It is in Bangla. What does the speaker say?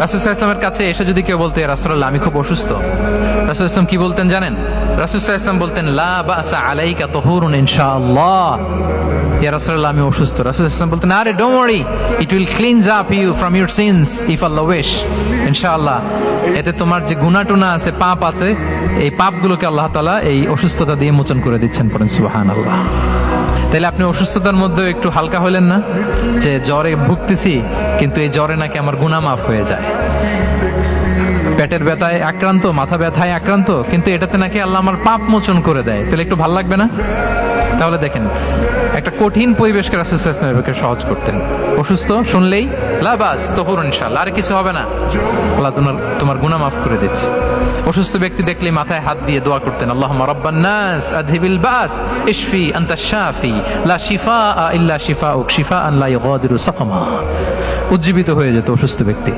রাসূল সাল্লাল্লাহু আলাইহি ওয়াসাল্লামের কাছে এসে যদি কেউ বলতে, ইয়া রাসূলুল্লাহ আমি খুব অসুস্থ, রাসূল সাল্লাল্লাহু আলাইহি ওয়াসাল্লাম কি বলতেন জানেন? রাসূল সাল্লাল্লাহু আলাইহি ওয়াসাল্লাম বলতেন, লা বাসা আলাইকা তুহুরুন ইনশাআল্লাহ। ইয়া রাসূলুল্লাহ আমি অসুস্থ, রাসূল সাল্লাল্লাহু আলাইহি ওয়াসাল্লাম বলতেন, আরে don't worry, it will cleanse up you from your sins if Allah wish. ইনশাআল্লাহ এতে তোমার যে গুনাহ টুনা আছে, পাপ আছে, এই পাপগুলোকে আল্লাহ তাআলা এই অসুস্থতা দিয়ে মোচন করে দিচ্ছেন। পড়েন সুবহানাল্লাহ। তাহলে আপনি অসুস্থতার মধ্যে একটু হালকা হলেন না, যে জ্বরে ভুগতেছি কিন্তু এই জ্বরে নাকি আমার গুনাহ মাফ হয়ে যায়। পেটের ব্যথায় আক্রান্ত, মাথা ব্যথায় আক্রান্ত, কিন্তু এটাতে নাকি আল্লাহ আমার পাপ মোচন করে দেয়, তাহলে একটু ভালো লাগবে না? তাহলে দেখেন, একটা কঠিন পরিবেশকে রাসূল সাল্লাল্লাহু আলাইহি ওয়াসাল্লাম সহজ করতেন। অসুস্থ শুনলেই লা বাস তুহুরুন ইনশাআল্লাহ, আর কিছু হবে না, আল্লাহ তোমার গুনাহ মাফ করে দিচ্ছে। অসুস্থ ব্যক্তি দেখলেই মাথায় হাত দিয়ে দোয়া করতেন, আল্লাহুম্মা রাব্বান নাস আযহিবিল বাস ইশফি আনতাশ শাফি লা শিফাআ ইল্লা শিফাউক শিফাআন লা ইউগাদিরু সাকামা। উজ্জীবিত হয়ে যেত অসুস্থ ব্যক্তি।